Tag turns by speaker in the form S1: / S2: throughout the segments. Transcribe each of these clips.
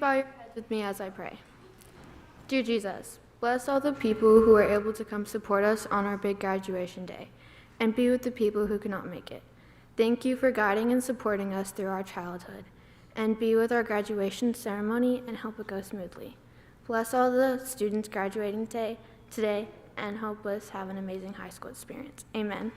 S1: bow your heads with me as I pray. Dear Jesus, bless all the people who are able to come support us on our big graduation day, and be with the people who cannot make it. Thank you for guiding and supporting us through our childhood, and be with our graduation ceremony and help it go smoothly. Bless all the students graduating today, and help us have an amazing high school experience. Amen.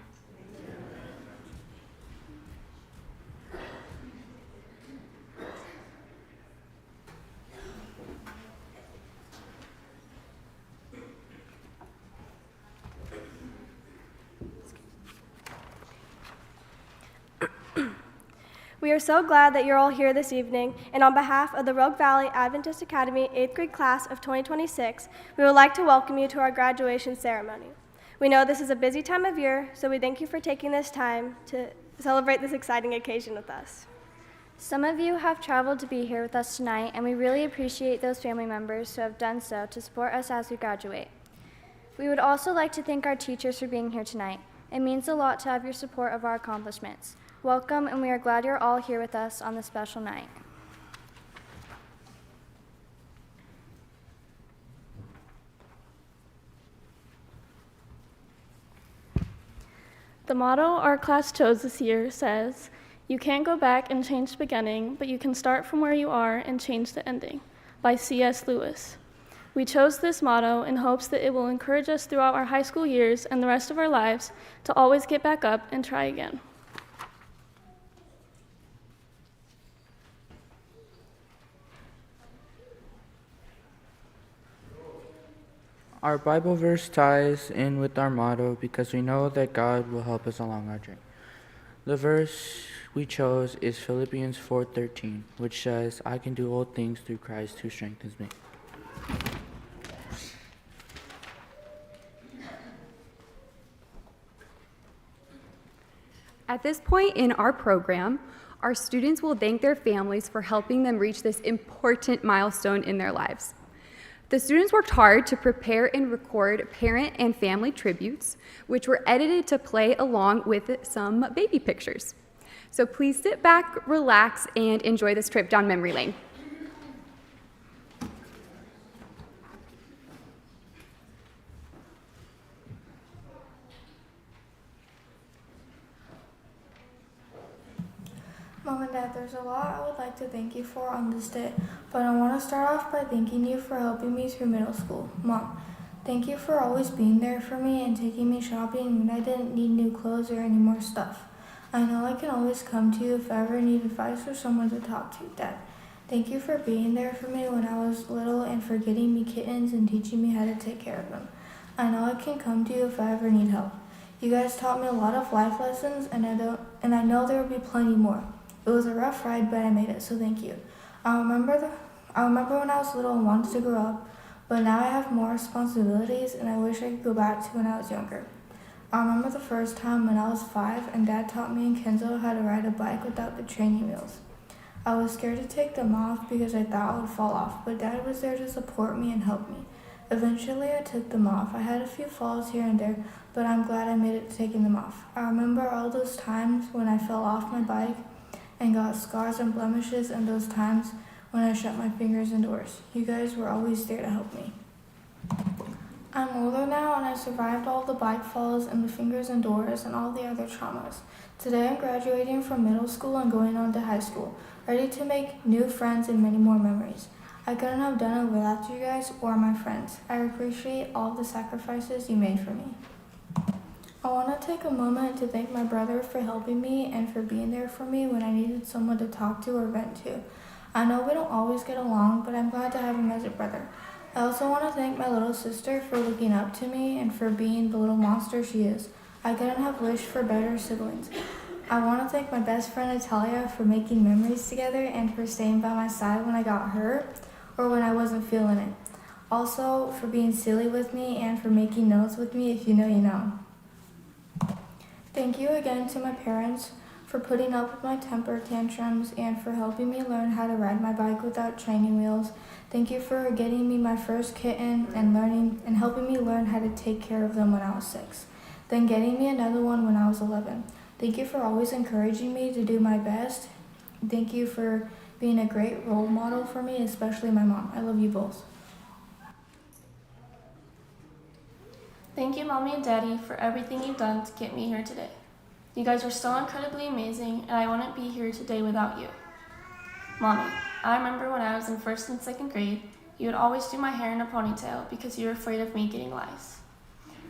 S2: We are so glad that you're all here this evening, and on behalf of the Rogue Valley Adventist Academy 8th grade class of 2026, we would like to welcome you to our graduation ceremony. We know this is a busy time of year, so we thank you for taking this time to celebrate this exciting occasion with us.
S3: Some of you have traveled to be here with us tonight, and we really appreciate those family members who have done so to support us as we graduate. We would also like to thank our teachers for being here tonight. It means a lot to have your support of our accomplishments. Welcome, and we are glad you're all here with us on this special night.
S4: The motto our class chose this year says, "You can't go back and change the beginning, but you can start from where you are and change the ending," by C.S. Lewis. We chose this motto in hopes that it will encourage us throughout our high school years and the rest of our lives to always get back up and try again.
S5: Our Bible verse ties in with our motto because we know that God will help us along our journey. The verse we chose is Philippians 4:13, which says, "I can do all things through Christ who strengthens me."
S6: At this point in our program, our students will thank their families for helping them reach this important milestone in their lives. The students worked hard to prepare and record parent and family tributes, which were edited to play along with some baby pictures. So please sit back, relax, and enjoy this trip down memory lane.
S7: Mom and Dad, there's a lot I would like to thank you for on this day, but I want to start off by thanking you for helping me through middle school. Mom, thank you for always being there for me and taking me shopping when I didn't need new clothes or any more stuff. I know I can always come to you if I ever need advice or someone to talk to. Dad, thank you for being there for me when I was little and for getting me kittens and teaching me how to take care of them. I know I can come to you if I ever need help. You guys taught me a lot of life lessons, and I know there will be plenty more. It was a rough ride, but I made it, so thank you. I remember when I was little and wanted to grow up, but now I have more responsibilities, and I wish I could go back to when I was younger. I remember the first time when I was 5, and Dad taught me and Kenzo how to ride a bike without the training wheels. I was scared to take them off because I thought I would fall off, but Dad was there to support me and help me. Eventually, I took them off. I had a few falls here and there, but I'm glad I made it to taking them off. I remember all those times when I fell off my bike and got scars and blemishes, and those times when I shut my fingers indoors. You guys were always there to help me. I'm older now, and I survived all the bike falls and the fingers indoors and all the other traumas. Today I'm graduating from middle school and going on to high school, ready to make new friends and many more memories. I couldn't have done it without you guys or my friends. I appreciate all the sacrifices you made for me. I want to take a moment to thank my brother for helping me and for being there for me when I needed someone to talk to or vent to. I know we don't always get along, but I'm glad to have him as a brother. I also want to thank my little sister for looking up to me and for being the little monster she is. I couldn't have wished for better siblings. I want to thank my best friend Natalia for making memories together and for staying by my side when I got hurt or when I wasn't feeling it. Also, for being silly with me and for making notes with me. If you know, you know. Thank you again to my parents for putting up with my temper tantrums and for helping me learn how to ride my bike without training wheels. Thank you for getting me my first kitten and helping me learn how to take care of them when I was 6. Then getting me another one when I was 11. Thank you for always encouraging me to do my best. Thank you for being a great role model for me, especially my mom. I love you both.
S8: Thank you, Mommy and Daddy, for everything you've done to get me here today. You guys are so incredibly amazing, and I wouldn't be here today without you. Mommy, I remember when I was in 1st and 2nd grade, you would always do my hair in a ponytail because you were afraid of me getting lice.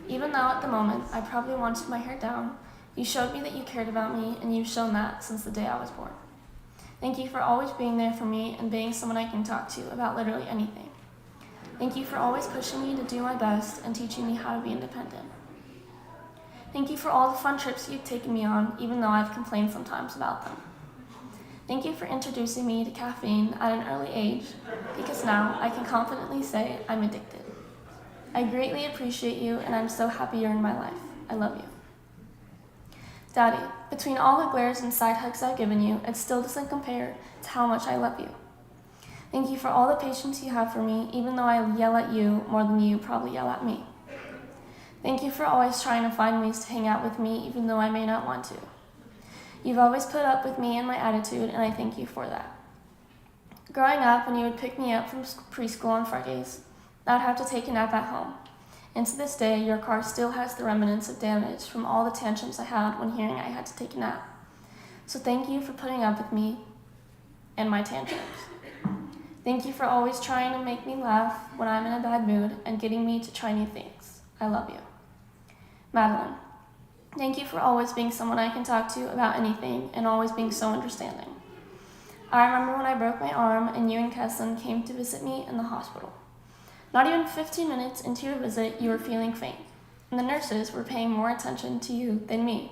S8: Even though at the moment I probably wanted my hair down, you showed me that you cared about me, and you've shown that since the day I was born. Thank you for always being there for me and being someone I can talk to about literally anything. Thank you for always pushing me to do my best and teaching me how to be independent. Thank you for all the fun trips you've taken me on, even though I've complained sometimes about them. Thank you for introducing me to caffeine at an early age, because now I can confidently say I'm addicted. I greatly appreciate you, and I'm so happy you're in my life. I love you. Daddy, between all the glares and side hugs I've given you, it still doesn't compare to how much I love you. Thank you for all the patience you have for me, even though I yell at you more than you probably yell at me. Thank you for always trying to find ways to hang out with me, even though I may not want to. You've always put up with me and my attitude, and I thank you for that. Growing up, when you would pick me up from preschool on Fridays, I'd have to take a nap at home. And to this day, your car still has the remnants of damage from all the tantrums I had when hearing I had to take a nap. So thank you for putting up with me and my tantrums. Thank you for always trying to make me laugh when I'm in a bad mood and getting me to try new things. I love you. Madeline, thank you for always being someone I can talk to about anything and always being so understanding. I remember when I broke my arm and you and Kesslyn came to visit me in the hospital. Not even 15 minutes into your visit, you were feeling faint, and the nurses were paying more attention to you than me.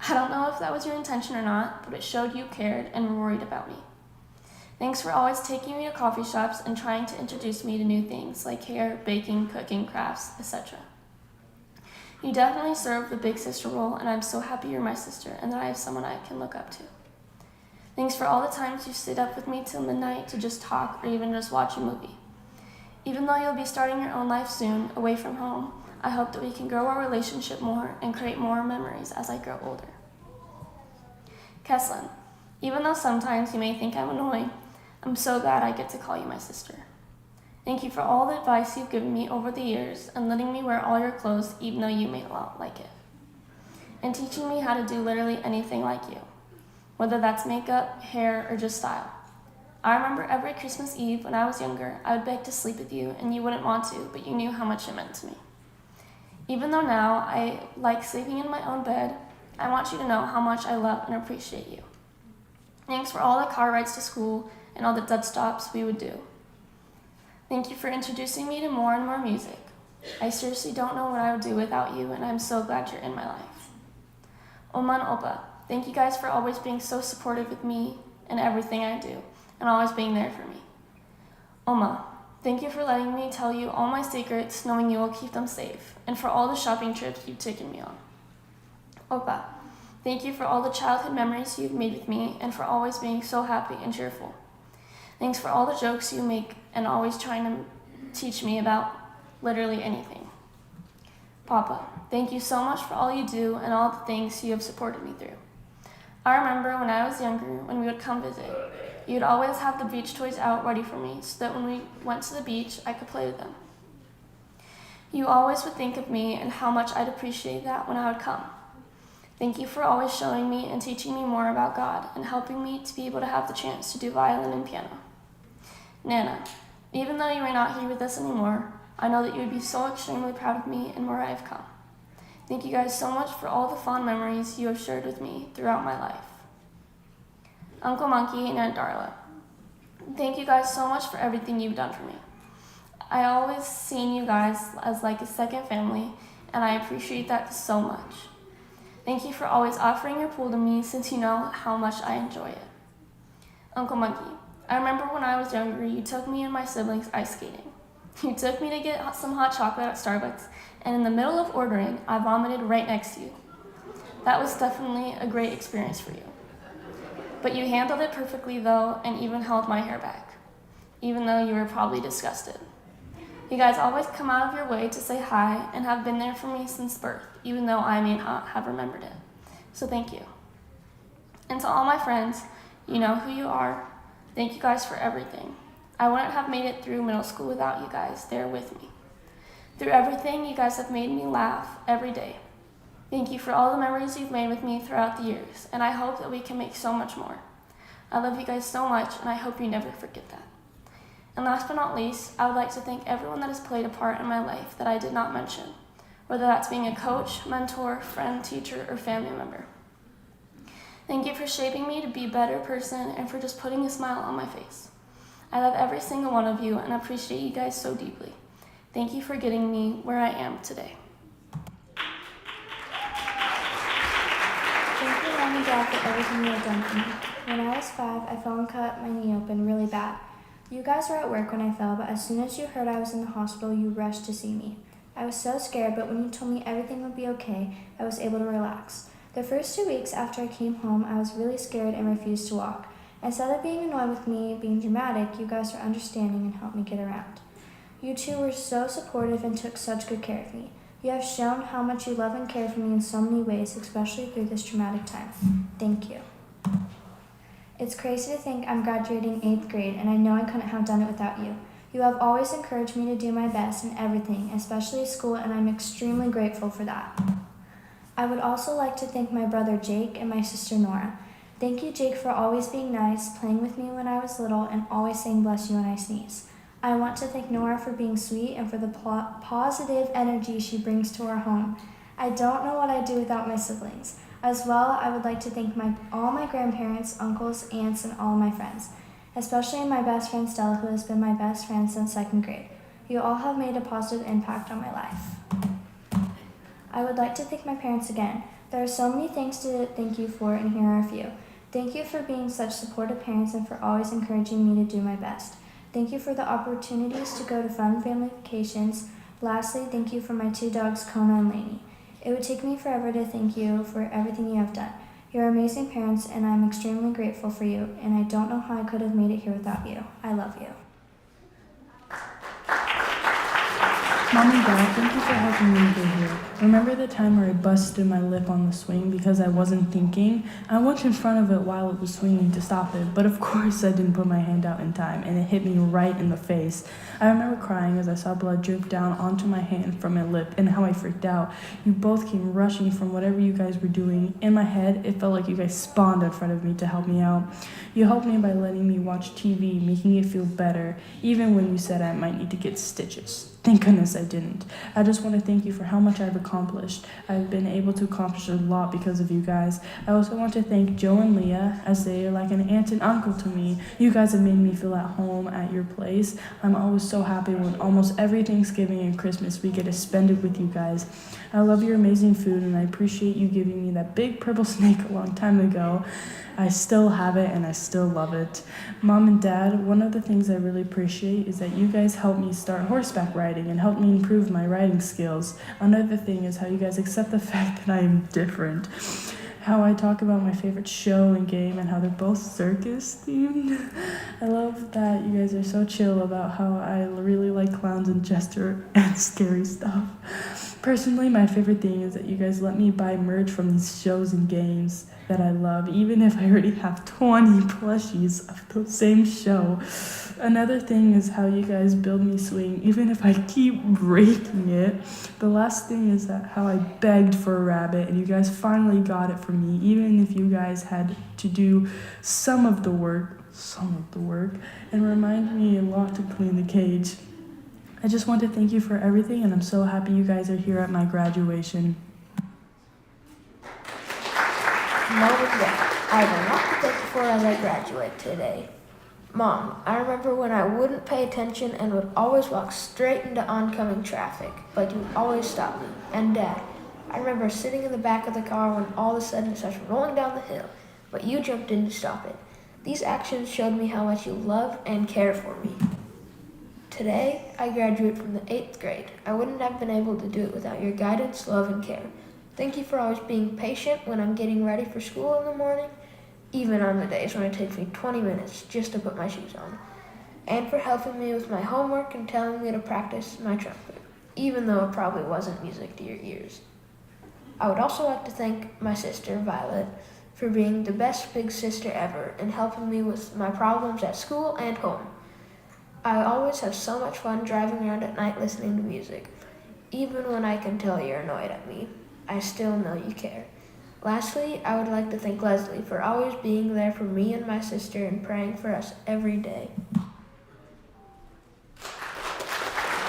S8: I don't know if that was your intention or not, but it showed you cared and were worried about me. Thanks for always taking me to coffee shops and trying to introduce me to new things like hair, baking, cooking, crafts, etc. You definitely serve the big sister role, and I'm so happy you're my sister and that I have someone I can look up to. Thanks for all the times you stayed up with me till midnight to just talk or even just watch a movie. Even though you'll be starting your own life soon, away from home, I hope that we can grow our relationship more and create more memories as I grow older. Kesslyn, even though sometimes you may think I'm annoying, I'm so glad I get to call you my sister. Thank you for all the advice you've given me over the years and letting me wear all your clothes even though you may not like it. And teaching me how to do literally anything like you, whether that's makeup, hair, or just style. I remember every Christmas Eve when I was younger, I would beg to sleep with you and you wouldn't want to, but you knew how much it meant to me. Even though now I like sleeping in my own bed, I want you to know how much I love and appreciate you. Thanks for all the car rides to school and all the dead stops we would do. Thank you for introducing me to more and more music. I seriously don't know what I would do without you, and I'm so glad you're in my life. Oma and Opa, thank you guys for always being so supportive with me and everything I do, and always being there for me. Oma, thank you for letting me tell you all my secrets, knowing you will keep them safe, and for all the shopping trips you've taken me on. Opa, thank you for all the childhood memories you've made with me, and for always being so happy and cheerful. Thanks for all the jokes you make and always trying to teach me about literally anything. Papa, thank you so much for all you do and all the things you have supported me through. I remember when I was younger, when we would come visit, you'd always have the beach toys out ready for me so that when we went to the beach, I could play with them. You always would think of me and how much I'd appreciate that when I would come. Thank you for always showing me and teaching me more about God and helping me to be able to have the chance to do violin and piano. Nana, even though you are not here with us anymore, I know that you would be so extremely proud of me and where I have come. Thank you guys so much for all the fond memories you have shared with me throughout my life. Uncle Monkey and Aunt Darla, thank you guys so much for everything you've done for me. I always seen you guys as like a second family, and I appreciate that so much. Thank you for always offering your pool to me since you know how much I enjoy it. Uncle Monkey, I remember when I was younger, you took me and my siblings ice skating. You took me to get some hot chocolate at Starbucks, and in the middle of ordering, I vomited right next to you. That was definitely a great experience for you. But you handled it perfectly though, and even held my hair back, even though you were probably disgusted. You guys always come out of your way to say hi and have been there for me since birth, even though I may not have remembered it. So thank you. And to all my friends, you know who you are. Thank you guys for everything. I wouldn't have made it through middle school without you guys there with me. Through everything, you guys have made me laugh every day. Thank you for all the memories you've made with me throughout the years, and I hope that we can make so much more. I love you guys so much, and I hope you never forget that. And last but not least, I would like to thank everyone that has played a part in my life that I did not mention, whether that's being a coach, mentor, friend, teacher, or family member. Thank you for shaping me to be a better person and for just putting a smile on my face. I love every single one of you and appreciate you guys so deeply. Thank you for getting me where I am today.
S7: Thank you, Mom and Dad, for everything you have done for me. When I was 5, I fell and cut my knee open really bad. You guys were at work when I fell, but as soon as you heard I was in the hospital, you rushed to see me. I was so scared, but when you told me everything would be okay, I was able to relax. The first 2 weeks after I came home, I was really scared and refused to walk. Instead of being annoyed with me being dramatic, you guys were understanding and helped me get around. You two were so supportive and took such good care of me. You have shown how much you love and care for me in so many ways, especially through this traumatic time. Thank you. It's crazy to think I'm graduating 8th grade, and I know I couldn't have done it without you. You have always encouraged me to do my best in everything, especially school, and I'm extremely grateful for that. I would also like to thank my brother Jake and my sister Nora. Thank you, Jake, for always being nice, playing with me when I was little, and always saying bless you when I sneeze. I want to thank Nora for being sweet and for the positive energy she brings to our home. I don't know what I'd do without my siblings. As well, I would like to thank all my grandparents, uncles, aunts, and all my friends, especially my best friend Stella, who has been my best friend since 2nd grade. You all have made a positive impact on my life. I would like to thank my parents again. There are so many things to thank you for, and here are a few. Thank you for being such supportive parents and for always encouraging me to do my best. Thank you for the opportunities to go to fun family vacations. Lastly, thank you for my 2 dogs, Kona and Lainey. It would take me forever to thank you for everything you have done. You're amazing parents, and I'm extremely grateful for you, and I don't know how I could have made it here without you. I love you.
S9: Mom and Dad, thank you for helping me get here. Remember the time where I busted my lip on the swing because I wasn't thinking? I went in front of it while it was swinging to stop it, but of course I didn't put my hand out in time, and it hit me right in the face. I remember crying as I saw blood drip down onto my hand from my lip, and how I freaked out. You both came rushing from whatever you guys were doing. In my head, it felt like you guys spawned in front of me to help me out. You helped me by letting me watch TV, making it feel better, even when you said I might need to get stitches. Thank goodness I didn't. I just want to thank you for how much I've accomplished. I've been able to accomplish a lot because of you guys. I also want to thank Joe and Leah, as they are like an aunt and uncle to me. You guys have made me feel at home at your place. I'm always so happy when almost every Thanksgiving and Christmas we get to spend it with you guys. I love your amazing food, and I appreciate you giving me that big purple snake a long time ago. I still have it, and I still love it. Mom and Dad, one of the things I really appreciate is that you guys helped me start horseback riding and helped me improve my riding skills. Another thing is how you guys accept the fact that I am different. How I talk about my favorite show and game and how they're both circus themed. I love that you guys are so chill about how I really like clowns and jester and scary stuff. Personally, my favorite thing is that you guys let me buy merch from these shows and games that I love, even if I already have 20 plushies of the same show. Another thing is how you guys build me swing, even if I keep breaking it. The last thing is that how I begged for a rabbit, and you guys finally got it for me, even if you guys had to do some of the work, and remind me a lot to clean the cage. I just want to thank you for everything, and I'm so happy you guys are here at my graduation.
S10: Mom and Dad, I have a lot to thank you for as I graduate today. Mom, I remember when I wouldn't pay attention and would always walk straight into oncoming traffic, but you would always stop me. And Dad, I remember sitting in the back of the car when all of a sudden it starts rolling down the hill, but you jumped in to stop it. These actions showed me how much you love and care for me. Today, I graduate from the 8th grade. I wouldn't have been able to do it without your guidance, love, and care. Thank you for always being patient when I'm getting ready for school in the morning, even on the days when it takes me 20 minutes just to put my shoes on, and for helping me with my homework and telling me to practice my trumpet, even though it probably wasn't music to your ears. I would also like to thank my sister, Violet, for being the best big sister ever and helping me with my problems at school and home. I always have so much fun driving around at night listening to music. Even when I can tell you're annoyed at me, I still know you care. Lastly, I would like to thank Leslie for always being there for me and my sister and praying for us every day.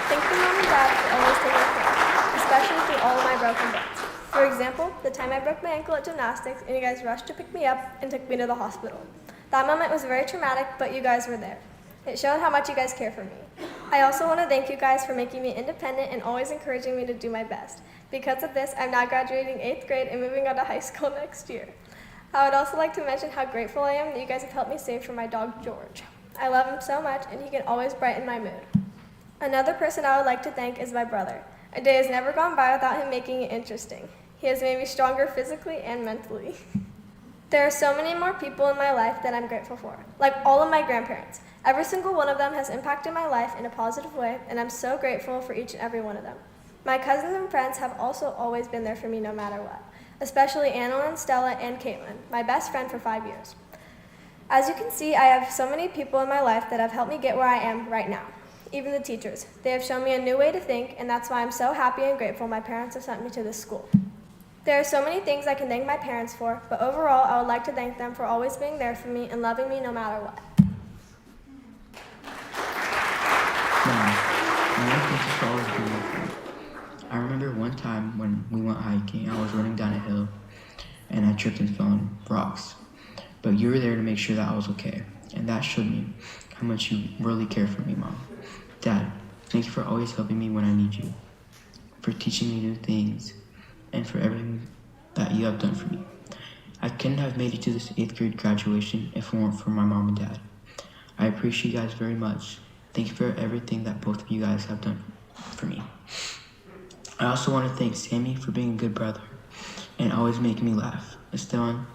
S2: Thank you, Mom and Dad, for always taking care of me, especially through all of my broken bones. For example, the time I broke my ankle at gymnastics and you guys rushed to pick me up and took me to the hospital. That moment was very traumatic, but you guys were there. It showed how much you guys care for me. I also want to thank you guys for making me independent and always encouraging me to do my best. Because of this, I'm now graduating 8th grade and moving on to high school next year. I would also like to mention how grateful I am that you guys have helped me save for my dog, George. I love him so much, and he can always brighten my mood. Another person I would like to thank is my brother. A day has never gone by without him making it interesting. He has made me stronger physically and mentally. There are so many more people in my life that I'm grateful for, like all of my grandparents. Every single one of them has impacted my life in a positive way, and I'm so grateful for each and every one of them. My cousins and friends have also always been there for me no matter what, especially Annalyn, Stella, and Caitlin, my best friend for 5 years. As you can see, I have so many people in my life that have helped me get where I am right now. Even the teachers. They have shown me a new way to think, and that's why I'm so happy and grateful my parents have sent me to this school. There are so many things I can thank my parents for, but overall, I would like to thank them for always being there for me and loving me no matter what.
S11: I remember one time when we went hiking, I was running down a hill and I tripped and fell on rocks. But you were there to make sure that I was okay, and that showed me how much you really care for me, Mom. Dad, thank you for always helping me when I need you, for teaching me new things, and for everything that you have done for me. I couldn't have made it to this 8th grade graduation if it weren't for my mom and dad. I appreciate you guys very much. Thank you for everything that both of you guys have done for me. I also want to thank Sammy for being a good brother and always making me laugh. Esteban,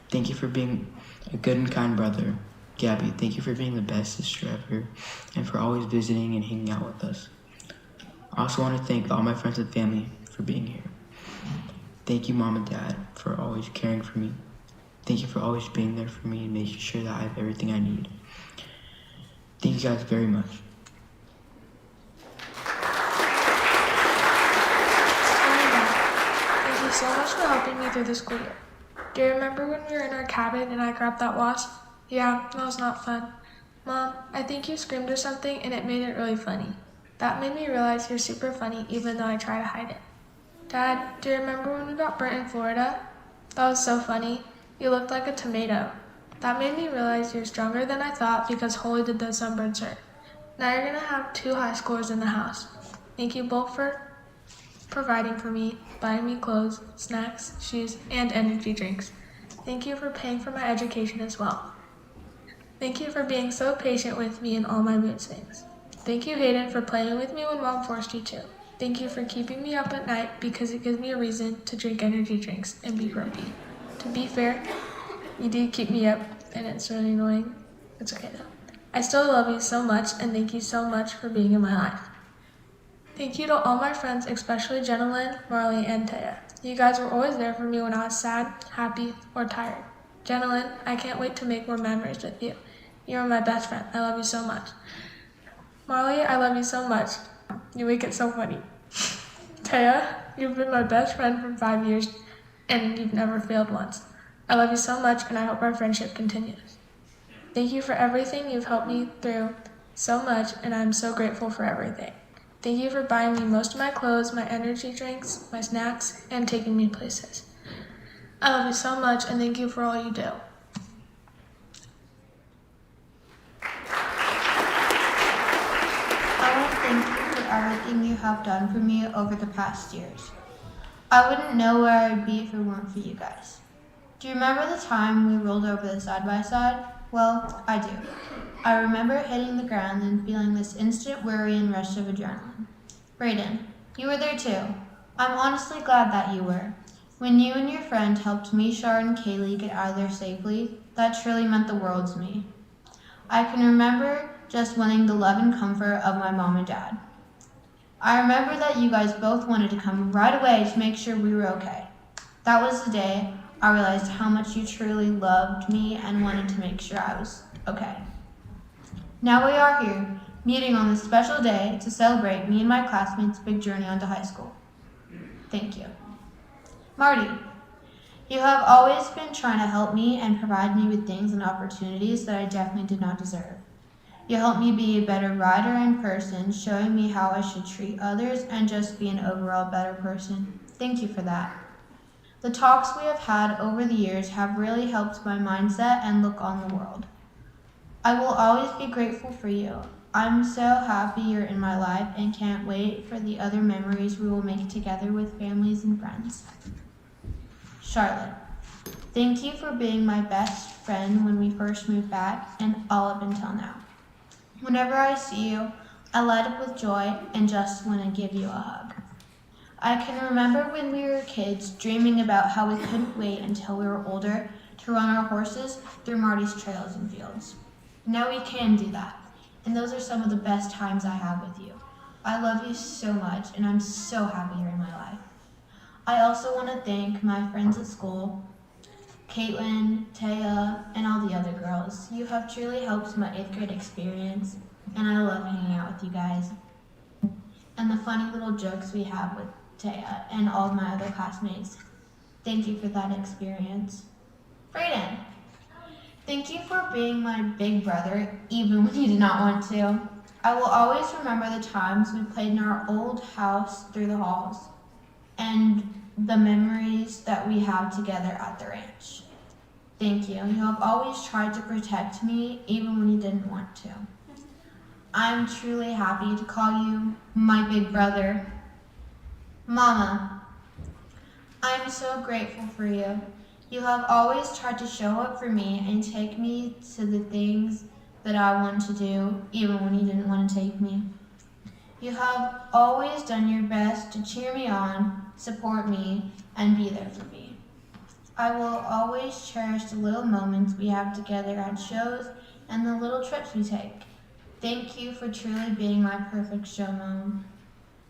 S11: thank you for being a good and kind brother. Gabby, thank you for being the best sister ever and for always visiting and hanging out with us. I also want to thank all my friends and family for being here. Thank you, Mom and Dad, for always caring for me. Thank you for always being there for me and making sure that I have everything I need. Thank you guys very much.
S12: Thank you so much for helping me through the school year. Do you remember when we were in our cabin and I grabbed that wasp? Yeah, that was not fun. Mom, I think you screamed or something and it made it really funny. That made me realize you're super funny even though I try to hide it. Dad, do you remember when we got burnt in Florida? That was so funny. You looked like a tomato. That made me realize you're stronger than I thought because Holly did the sunburn shirt. Now you're gonna have 2 high scores in the house. Thank you both for providing for me, buying me clothes, snacks, shoes, and energy drinks. Thank you for paying for my education as well. Thank you for being so patient with me in all my mood swings. Thank you, Hayden, for playing with me when Mom forced you to. Thank you for keeping me up at night because it gives me a reason to drink energy drinks and be grumpy. To be fair, you do keep me up and it's really annoying. It's okay though. I still love you so much and thank you so much for being in my life. Thank you to all my friends, especially Jenna Lynn, Marley, and Taya. You guys were always there for me when I was sad, happy, or tired. Jenna Lynn, I can't wait to make more memories with you. You're my best friend. I love you so much. Marley, I love you so much. You make it so funny. Taya, you've been my best friend for 5 years and you've never failed once. I love you so much and I hope our friendship continues. Thank you for everything you've helped me through so much and I'm so grateful for everything. Thank you for buying me most of my clothes, my energy drinks, my snacks, and taking me places. I love you so much and thank you for all you do.
S13: I want to thank you for everything you have done for me over the past years. I wouldn't know where I would be if it weren't for you guys. Do you remember the time we rolled over the side-by-side? Well, I do. I remember hitting the ground and feeling this instant worry and rush of adrenaline. Brayden, you were there too. I'm honestly glad that you were. When you and your friend helped me, Shar, and Kaylee get out of there safely, that truly meant the world to me. I can remember just wanting the love and comfort of my mom and dad. I remember that you guys both wanted to come right away to make sure we were okay. That was the day I realized how much you truly loved me and wanted to make sure I was okay. Now we are here, meeting on this special day to celebrate me and my classmates' big journey onto high school. Thank you. Marty, you have always been trying to help me and provide me with things and opportunities that I definitely did not deserve. You helped me be a better writer and person, showing me how I should treat others and just be an overall better person. Thank you for that. The talks we have had over the years have really helped my mindset and look on the world. I will always be grateful for you. I'm so happy you're in my life and can't wait for the other memories we will make together with families and friends. Charlotte, thank you for being my best friend when we first moved back and all up until now. Whenever I see you, I light up with joy and just want to give you a hug. I can remember when we were kids dreaming about how we couldn't wait until we were older to run our horses through Marty's trails and fields. Now we can do that, and those are some of the best times I have with you. I love you so much, and I'm so happy you're in my life. I also want to thank my friends at school, Caitlin, Taya, and all the other girls. You have truly helped my 8th grade experience, and I love hanging out with you guys. And the funny little jokes we have with Taya and all of my other classmates. Thank you for that experience. Brayden, thank you for being my big brother, even when you did not want to. I will always remember the times we played in our old house through the halls, and the memories that we have together at the ranch. Thank you. You have always tried to protect me, even when you didn't want to. I'm truly happy to call you my big brother. Mama, I'm so grateful for you. You have always tried to show up for me and take me to the things that I want to do, even when you didn't want to take me. You have always done your best to cheer me on, support me, and be there for me. I will always cherish the little moments we have together at shows and the little trips we take. Thank you for truly being my perfect show mom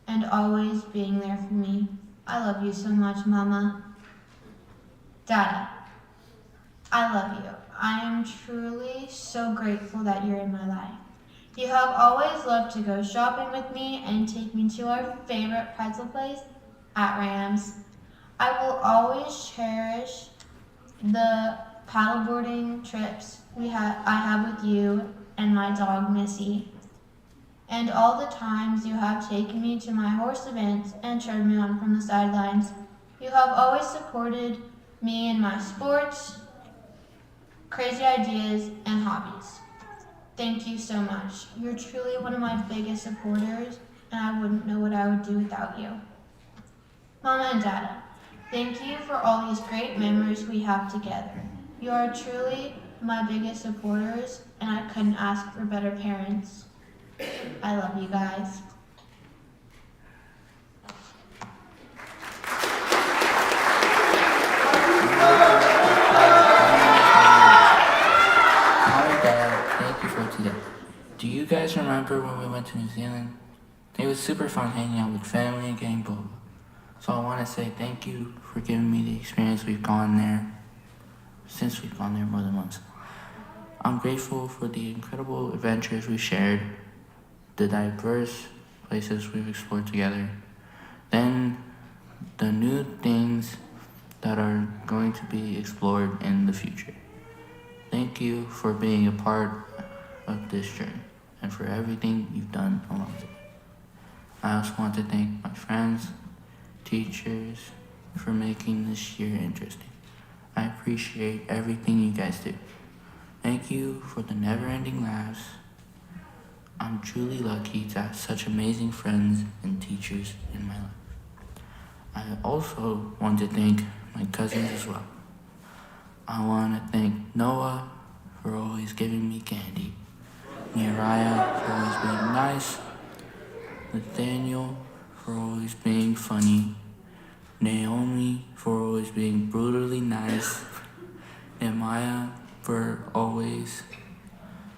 S13: and always being there for me. I love you so much, Mama. Daddy, I love you. I am truly so grateful that you're in my life. You have always loved to go shopping with me and take me to our favorite pretzel place at Rams. I will always cherish the paddleboarding trips I have with you and my dog Missy, and all the times you have taken me to my horse events and cheered me on from the sidelines. You have always supported me in my sports, crazy ideas, and hobbies. Thank you so much. You're truly one of my biggest supporters, and I wouldn't know what I would do without you. Mama and Dada, thank you for all these great memories we have together. You are truly my biggest supporters, and I couldn't ask for better parents. I love you guys.
S5: Thank you for today. Do you guys remember when we went to New Zealand? It was super fun hanging out with family and getting boba. So I want to say thank you for giving me the experience we've gone there, since we've gone there more than once. I'm grateful for the incredible adventures we shared, the diverse places we've explored together, then the new things that are going to be explored in the future. Thank you for being a part of this journey and for everything you've done along the way. I also want to thank my friends, teachers, for making this year interesting. I appreciate everything you guys do. Thank you for the never-ending laughs. I'm truly lucky to have such amazing friends and teachers in my life. I also want to thank my cousins as well. I want to thank Noah for always giving me candy, Neriah for always being nice, Nathaniel for always being funny, Naomi for always being brutally nice, and Maya for always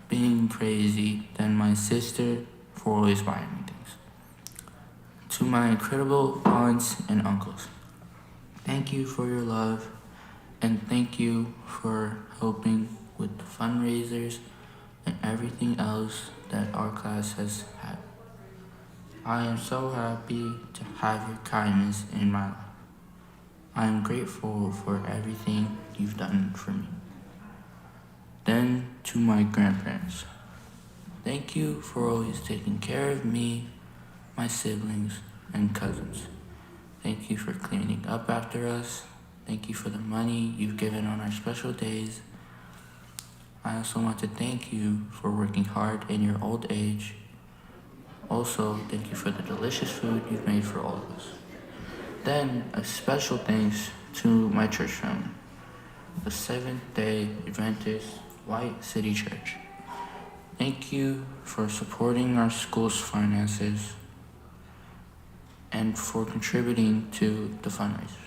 S5: being crazy, and my sister for always buying me things. To my incredible aunts and uncles, thank you for your love And thank you for helping with the fundraisers and everything else that our class has had. I am so happy to have your kindness in my life. I am grateful for everything you've done for me. Then to my grandparents. Thank you for always taking care of me, my siblings, and cousins. Thank you for cleaning up after us. Thank you for the money you've given on our special days. I also want to thank you for working hard in your old age. Also, thank you for the delicious food you've made for all of us. Then, a special thanks to my church family, the Seventh-day Adventist White City Church. Thank you for supporting our school's finances and for contributing to the fundraisers.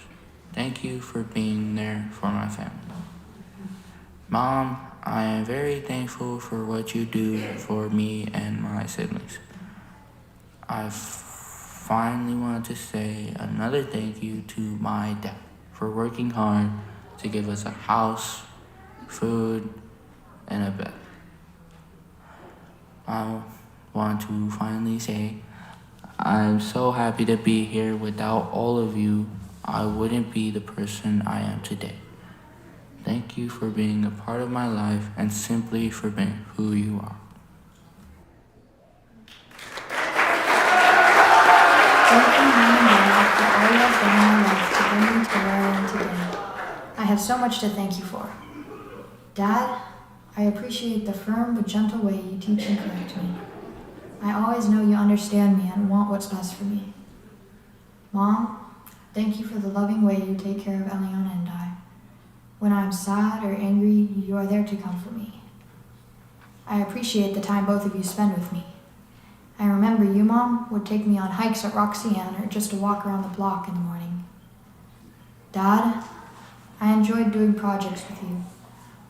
S5: Thank you for being there for my family. Mom, I am very thankful for what you do for me and my siblings. I finally want to say another thank you to my dad for working hard to give us a house, food, and a bed. I want to finally say I'm so happy to be here. Without all of you, I wouldn't be the person I am today. Thank you for being a part of my life and simply for being who you are.
S14: Thank you, Mom and Dad, for all you have done in my life to bring me to where I am today. I have so much to thank you for. Dad, I appreciate the firm but gentle way you teach and correct me. I always know you understand me and want what's best for me. Mom, thank you for the loving way you take care of Eliana and I. When I'm sad or angry, you are there to comfort me. I appreciate the time both of you spend with me. I remember you, Mom, would take me on hikes at Roxy Ann or just to walk around the block in the morning. Dad, I enjoyed doing projects with you.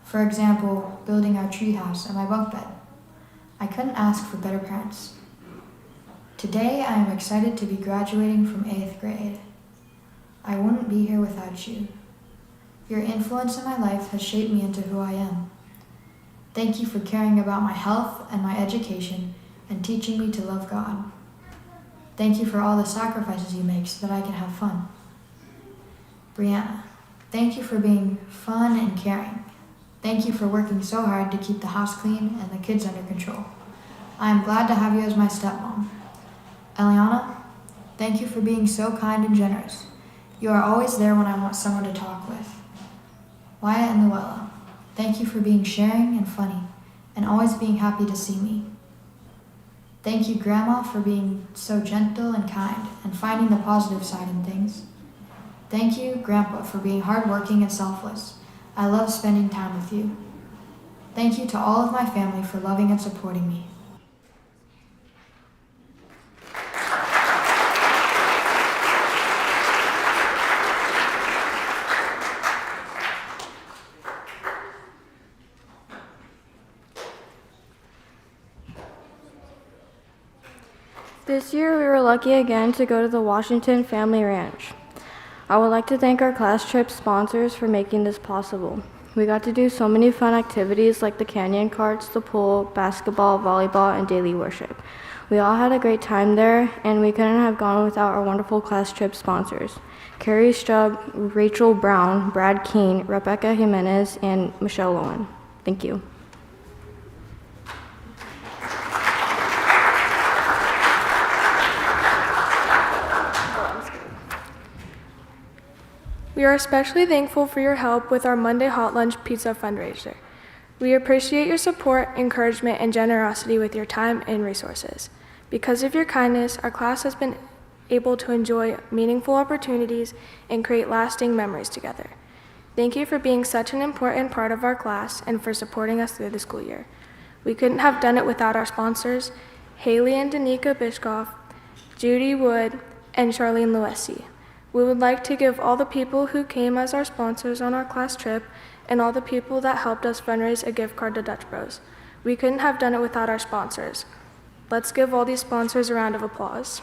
S14: For example, building our treehouse and my bunk bed. I couldn't ask for better parents. Today, I am excited to be graduating from 8th grade. I wouldn't be here without you. Your influence in my life has shaped me into who I am. Thank you for caring about my health and my education and teaching me to love God. Thank you for all the sacrifices you make so that I can have fun. Brianna, thank you for being fun and caring. Thank you for working so hard to keep the house clean and the kids under control. I am glad to have you as my stepmom. Eliana, thank you for being so kind and generous. You are always there when I want someone to talk with. Wyatt and Luella, thank you for being sharing and funny, and always being happy to see me. Thank you, Grandma, for being so gentle and kind, and finding the positive side in things. Thank you, Grandpa, for being hardworking and selfless. I love spending time with you. Thank you to all of my family for loving and supporting me.
S1: This year, we were lucky again to go to the Washington Family Ranch. I would like to thank our class trip sponsors for making this possible. We got to do so many fun activities like the canyon carts, the pool, basketball, volleyball, and daily worship. We all had a great time there, and we couldn't have gone without our wonderful class trip sponsors: Carrie Strubb, Rachel Brown, Brad Keene, Rebecca Jimenez, and Michelle Lowen. Thank you.
S12: We are especially thankful for your help with our Monday Hot Lunch Pizza fundraiser. We appreciate your support, encouragement, and generosity with your time and resources. Because of your kindness, our class has been able to enjoy meaningful opportunities and create lasting memories together. Thank you for being such an important part of our class and for supporting us through the school year. We couldn't have done it without our sponsors, Haley and Danica Bishkoff, Judy Wood, and Charlene Luesi. We would like to give all the people who came as our sponsors on our class trip and all the people that helped us fundraise a gift card to Dutch Bros. We couldn't have done it without our sponsors. Let's give all these sponsors a round of applause.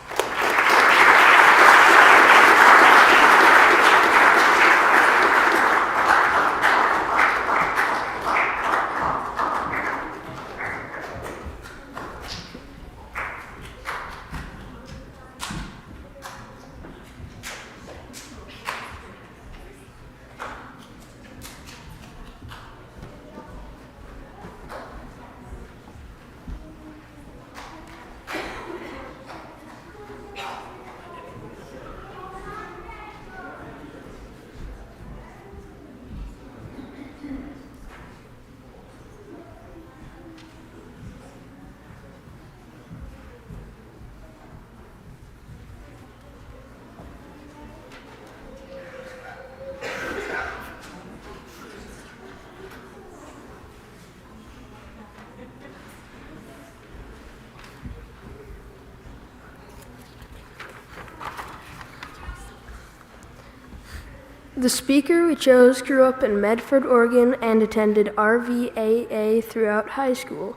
S15: The speaker we chose grew up in Medford, Oregon, and attended RVAA throughout high school.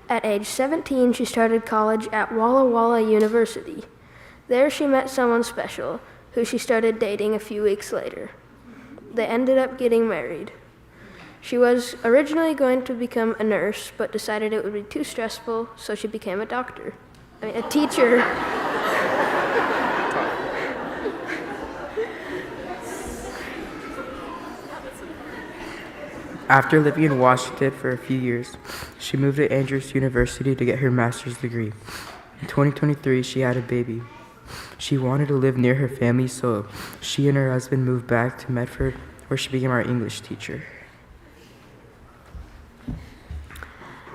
S15: At age 17, she started college at Walla Walla University. There she met someone special, who she started dating a few weeks later. They ended up getting married. She was originally going to become a nurse, but decided it would be too stressful, so she became a teacher.
S5: After living in Washington for a few years, she moved to Andrews University to get her master's degree. In 2023, she had a baby. She wanted to live near her family, so she and her husband moved back to Medford, where she became our English teacher.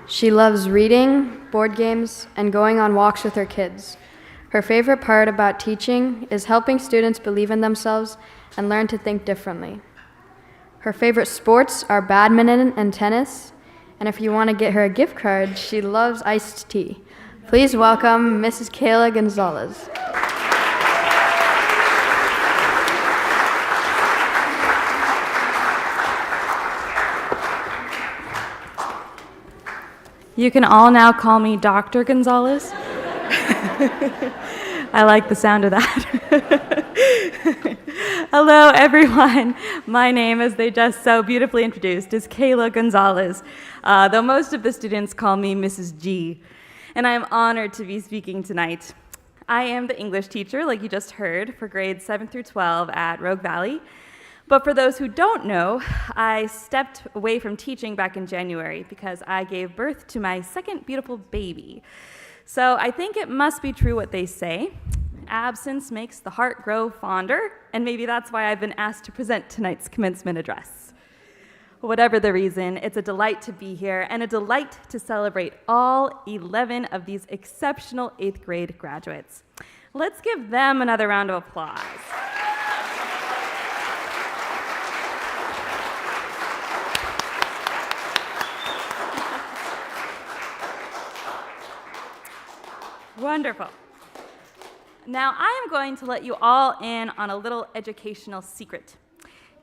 S16: She loves reading, board games, and going on walks with her kids. Her favorite part about teaching is helping students believe in themselves and learn to think differently. Her favorite sports are badminton and tennis, and if you want to get her a gift card, she loves iced tea. Please welcome Mrs. Kayla Gonzalez.
S17: You can all now call me Dr. Gonzalez. I like the sound of that. Hello, everyone. My name, as they just so beautifully introduced, is Kayla Gonzalez, though most of the students call me Mrs. G, and I am honored to be speaking tonight. I am the English teacher, like you just heard, for grades 7 through 12 at Rogue Valley. But for those who don't know, I stepped away from teaching back in January because I gave birth to my second beautiful baby. So I think it must be true what they say. Absence makes the heart grow fonder, and maybe that's why I've been asked to present tonight's commencement address. Whatever the reason, it's a delight to be here and a delight to celebrate all 11 of these exceptional 8th grade graduates. Let's give them another round of applause. Wonderful. Now, I am going to let you all in on a little educational secret.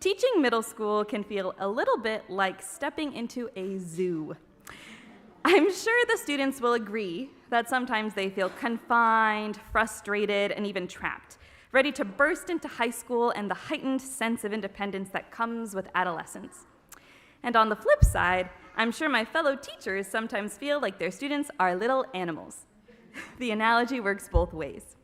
S17: Teaching middle school can feel a little bit like stepping into a zoo. I'm sure the students will agree that sometimes they feel confined, frustrated, and even trapped, ready to burst into high school and the heightened sense of independence that comes with adolescence. And on the flip side, I'm sure my fellow teachers sometimes feel like their students are little animals. The analogy works both ways.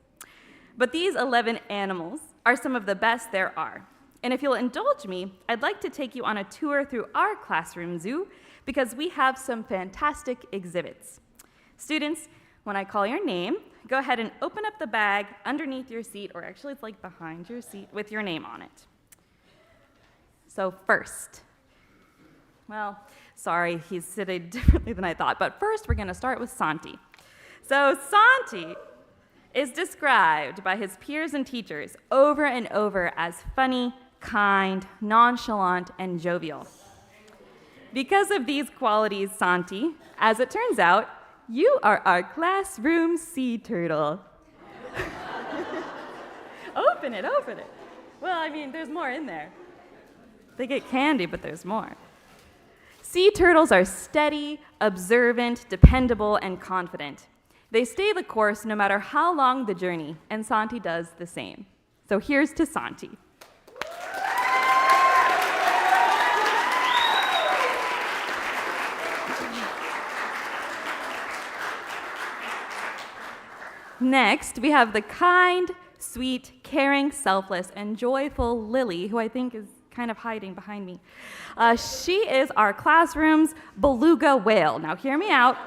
S17: But these 11 animals are some of the best there are. And if you'll indulge me, I'd like to take you on a tour through our classroom zoo because we have some fantastic exhibits. Students, when I call your name, go ahead and open up the bag underneath your seat, or actually it's like behind your seat with your name on it. So first, well, sorry, he's sitting differently than I thought, but first we're gonna start with Santi. So Santi is described by his peers and teachers over and over as funny, kind, nonchalant, and jovial. Because of these qualities, Santi, as it turns out, you are our classroom sea turtle. Open it. Well, I mean, there's more in there. They get candy, but there's more. Sea turtles are steady, observant, dependable, and confident. They stay the course no matter how long the journey, and Santi does the same. So here's to Santi. Next, we have the kind, sweet, caring, selfless, and joyful Lily, who I think is kind of hiding behind me. She is our classroom's beluga whale. Now hear me out.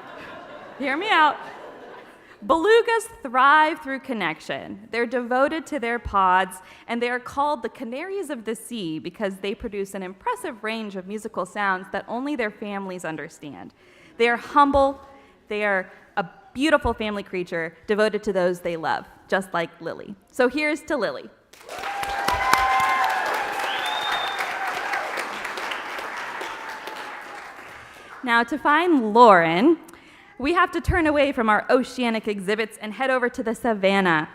S17: Belugas thrive through connection. They're devoted to their pods, and they are called the canaries of the sea because they produce an impressive range of musical sounds that only their families understand. They are humble. They are a beautiful family creature devoted to those they love, just like Lily. So here's to Lily. Now to find Lauren, we have to turn away from our oceanic exhibits and head over to the savannah.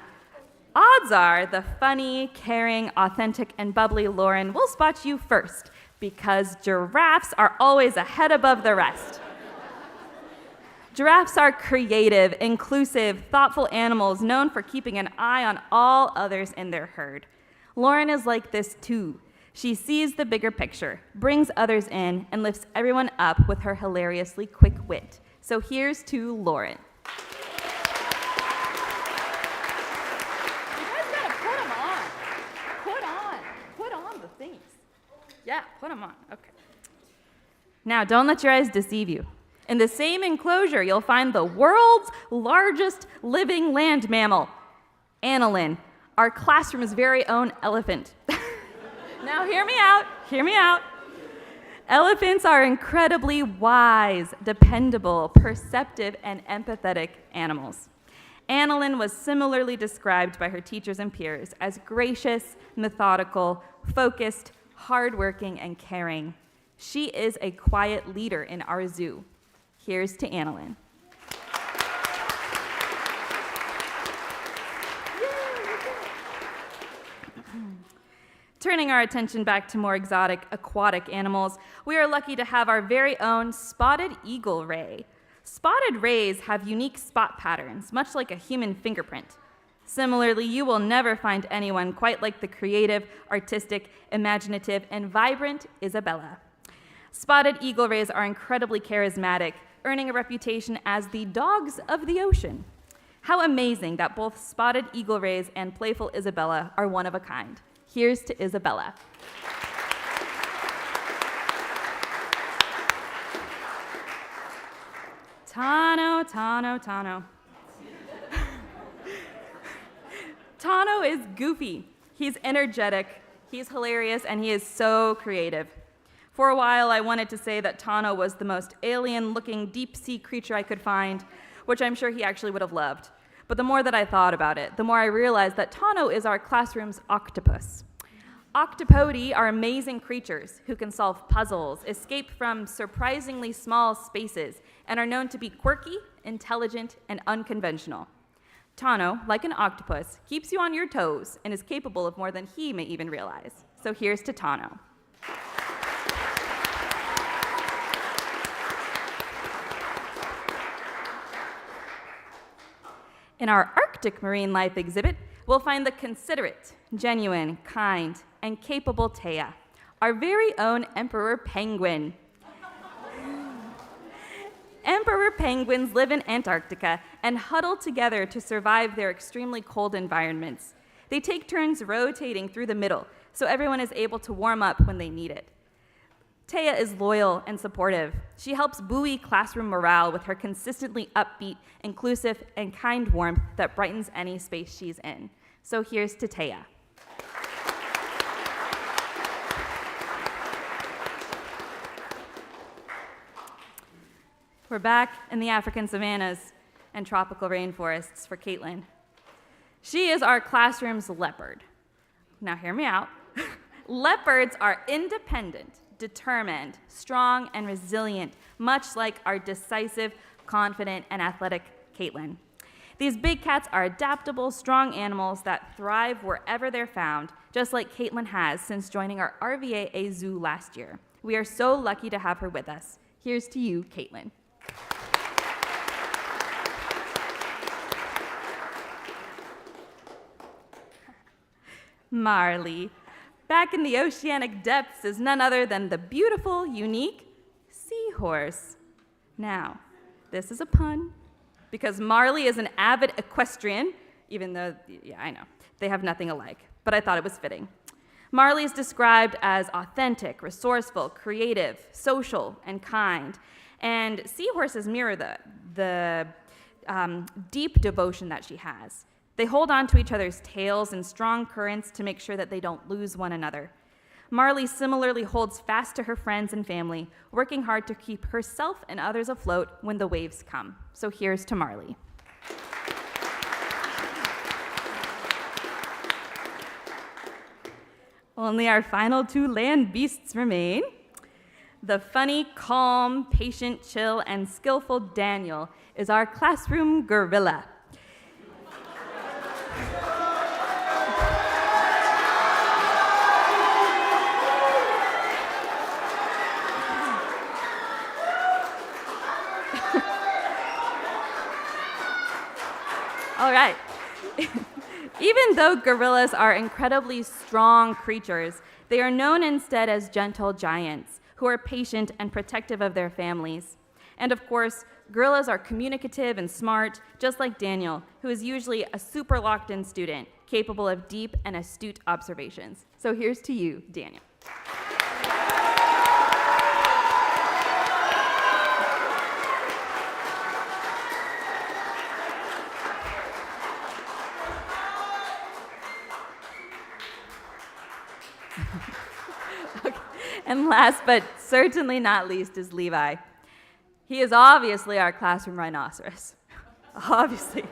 S17: Odds are the funny, caring, authentic, and bubbly Lauren will spot you first because giraffes are always a head above the rest. Giraffes are creative, inclusive, thoughtful animals known for keeping an eye on all others in their herd. Lauren is like this too. She sees the bigger picture, brings others in, and lifts everyone up with her hilariously quick wit. So here's to Lauren. Yeah, put them on. Okay. Now, don't let your eyes deceive you. In the same enclosure, you'll find the world's largest living land mammal, Annalyn, our classroom's very own elephant. Now, hear me out. Hear me out. Elephants are incredibly wise, dependable, perceptive, and empathetic animals. Annalyn was similarly described by her teachers and peers as gracious, methodical, focused, hardworking, and caring. She is a quiet leader in our zoo. Here's to Annalyn. Turning our attention back to more exotic aquatic animals, we are lucky to have our very own spotted eagle ray. Spotted rays have unique spot patterns, much like a human fingerprint. Similarly, you will never find anyone quite like the creative, artistic, imaginative, and vibrant Isabella. Spotted eagle rays are incredibly charismatic, earning a reputation as the dogs of the ocean. How amazing that both spotted eagle rays and playful Isabella are one of a kind. Here's to Isabella. Tano, Tano, Tano. Tano is goofy. He's energetic, he's hilarious, and he is so creative. For a while, I wanted to say that Tano was the most alien-looking deep-sea creature I could find, which I'm sure he actually would have loved. But the more that I thought about it, the more I realized that Tano is our classroom's octopus. Octopodi are amazing creatures who can solve puzzles, escape from surprisingly small spaces, and are known to be quirky, intelligent, and unconventional. Tano, like an octopus, keeps you on your toes and is capable of more than he may even realize. So here's to Tano. In our Arctic marine life exhibit, we'll find the considerate, genuine, kind, and capable Taya, our very own emperor penguin. Emperor penguins live in Antarctica and huddle together to survive their extremely cold environments. They take turns rotating through the middle, so everyone is able to warm up when they need it. Taya is loyal and supportive. She helps buoy classroom morale with her consistently upbeat, inclusive, and kind warmth that brightens any space she's in. So here's to Taya. We're back in the African savannas and tropical rainforests for Caitlin. She is our classroom's leopard. Now hear me out. Leopards are independent, determined, strong, and resilient, much like our decisive, confident, and athletic Caitlin. These big cats are adaptable, strong animals that thrive wherever they're found, just like Caitlin has since joining our RVAA zoo last year. We are so lucky to have her with us. Here's to you, Caitlin. Marley. Back in the oceanic depths is none other than the beautiful, unique seahorse. Now, this is a pun, because Marley is an avid equestrian, even though, yeah, I know, they have nothing alike, but I thought it was fitting. Marley is described as authentic, resourceful, creative, social, and kind, and seahorses mirror the deep devotion that she has. They hold on to each other's tails in strong currents to make sure that they don't lose one another. Marley similarly holds fast to her friends and family, working hard to keep herself and others afloat when the waves come. So here's to Marley. Only our final two land beasts remain. The funny, calm, patient, chill, and skillful Daniel is our classroom gorilla. right. Even though gorillas are incredibly strong creatures, they are known instead as gentle giants who are patient and protective of their families. And of course, gorillas are communicative and smart, just like Daniel, who is usually a super locked-in student, capable of deep and astute observations. So here's to you, Daniel. Okay. And last but certainly not least is Levi. He is obviously our classroom rhinoceros. Obviously.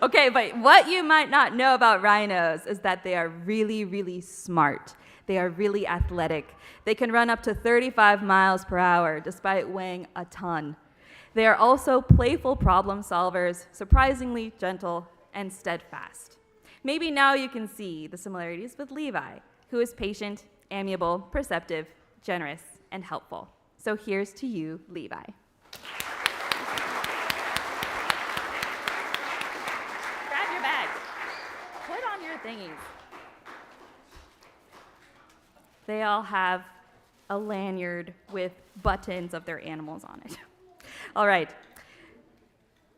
S17: Okay, but what you might not know about rhinos is that they are really, really smart. They are really athletic. They can run up to 35 miles per hour despite weighing a ton. They are also playful problem solvers, surprisingly gentle and steadfast. Maybe now you can see the similarities with Levi, who is patient, amiable, perceptive, generous, and helpful. So here's to you, Levi. Grab your bag. Put on your thingies. They all have a lanyard with buttons of their animals on it. All right.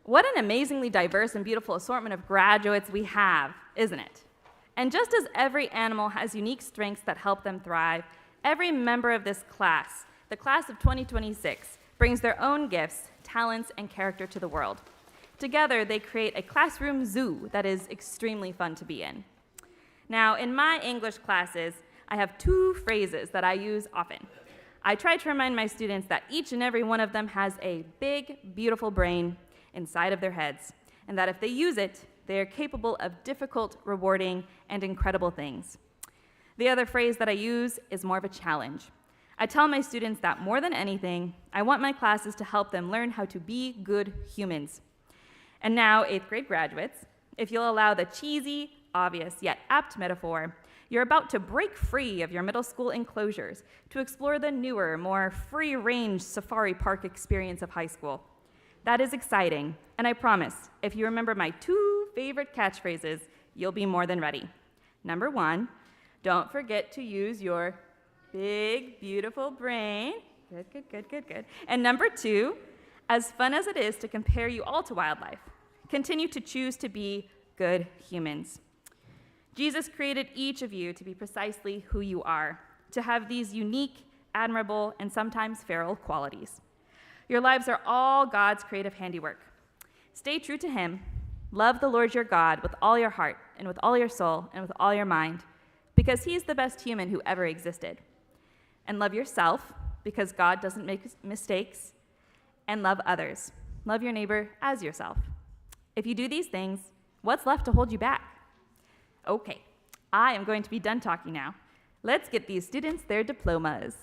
S17: What an amazingly diverse and beautiful assortment of graduates we have, isn't it? And just as every animal has unique strengths that help them thrive, every member of this class, the class of 2026, brings their own gifts, talents, and character to the world. Together, they create a classroom zoo that is extremely fun to be in. Now, in my English classes, I have two phrases that I use often. I try to remind my students that each and every one of them has a big, beautiful brain inside of their heads, and that if they use it, they are capable of difficult, rewarding, and incredible things. The other phrase that I use is more of a challenge. I tell my students that more than anything, I want my classes to help them learn how to be good humans. And now, 8th grade graduates, if you'll allow the cheesy, obvious, yet apt metaphor, you're about to break free of your middle school enclosures to explore the newer, more free-range safari park experience of high school. That is exciting, and I promise, if you remember my two favorite catchphrases, you'll be more than ready. Number 1, don't forget to use your big, beautiful brain. Good, good, good, good, good. And number 2, as fun as it is to compare you all to wildlife, continue to choose to be good humans. Jesus created each of you to be precisely who you are, to have these unique, admirable, and sometimes feral qualities. Your lives are all God's creative handiwork. Stay true to Him. Love the Lord your God with all your heart and with all your soul and with all your mind, because He's the best human who ever existed. And love yourself, because God doesn't make mistakes. And love others. Love your neighbor as yourself. If you do these things, what's left to hold you back? Okay, I am going to be done talking now. Let's get these students their diplomas.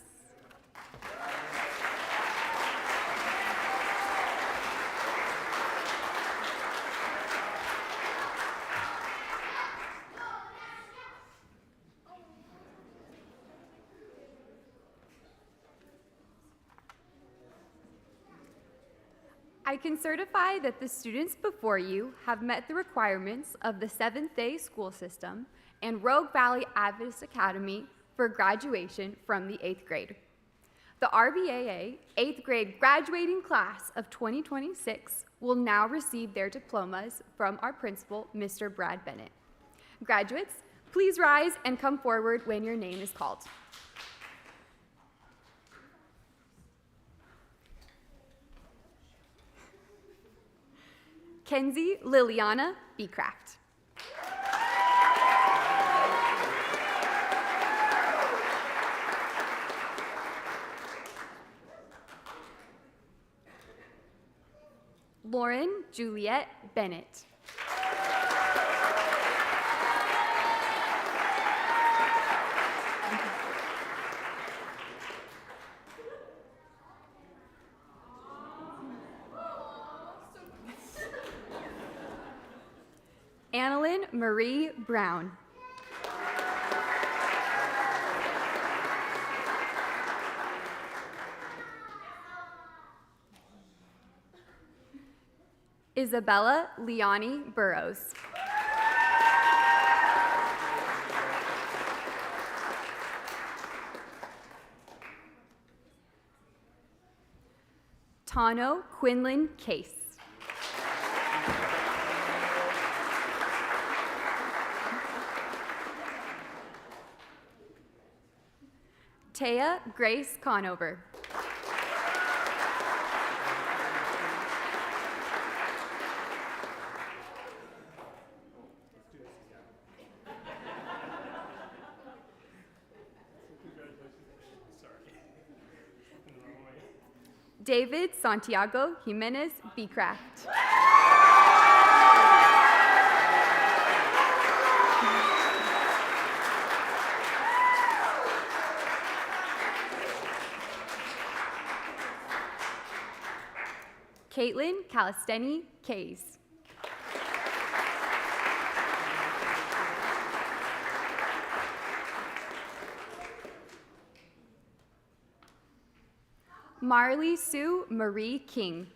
S6: I can certify that the students before you have met the requirements of the seventh-day school system and Rogue Valley Adventist Academy for graduation from the 8th grade. The RVAA 8th grade graduating class of 2026 will now receive their diplomas from our principal, Mr. Brad Bennett. Graduates, please rise and come forward when your name is called. Kenzie Liliana Beecraft. Lauren Juliet Bennett. Annalyn Marie Brown. Isabella Liani Burrows. Tano Quinlan Case. Taya Grace Conover. David Santiago Jimenez Beecraft. Caitlin Calisteni Case. Marley Sue Marie King.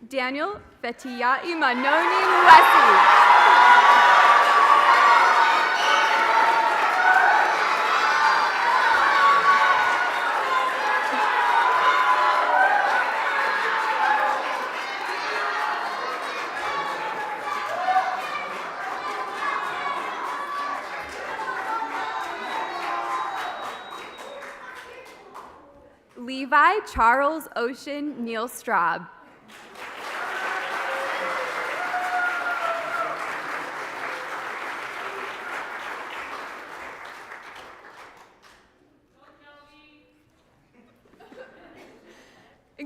S6: Daniel Fetiyai Manoni Luesi. Levi Charles Ocean Neil Straub.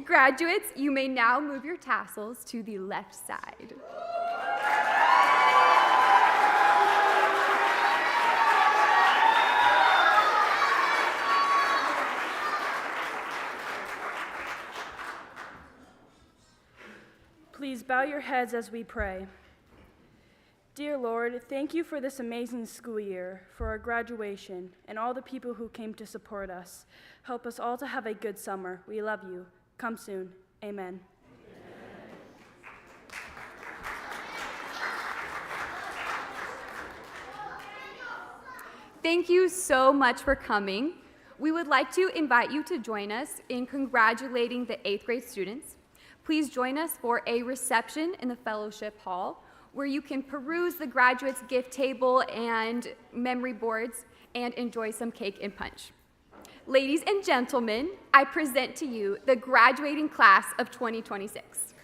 S6: Graduates, you may now move your tassels to the left side.
S9: Please bow your heads as we pray. Dear Lord, thank you for this amazing school year, for our graduation, and all the people who came to support us. Help us all to have a good summer. We love you. Come soon. Amen.
S6: Thank you so much for coming. We would like to invite you to join us in congratulating the 8th grade students. Please join us for a reception in the fellowship hall where you can peruse the graduates' gift table and memory boards and enjoy some cake and punch. Ladies and gentlemen, I present to you the graduating class of 2026.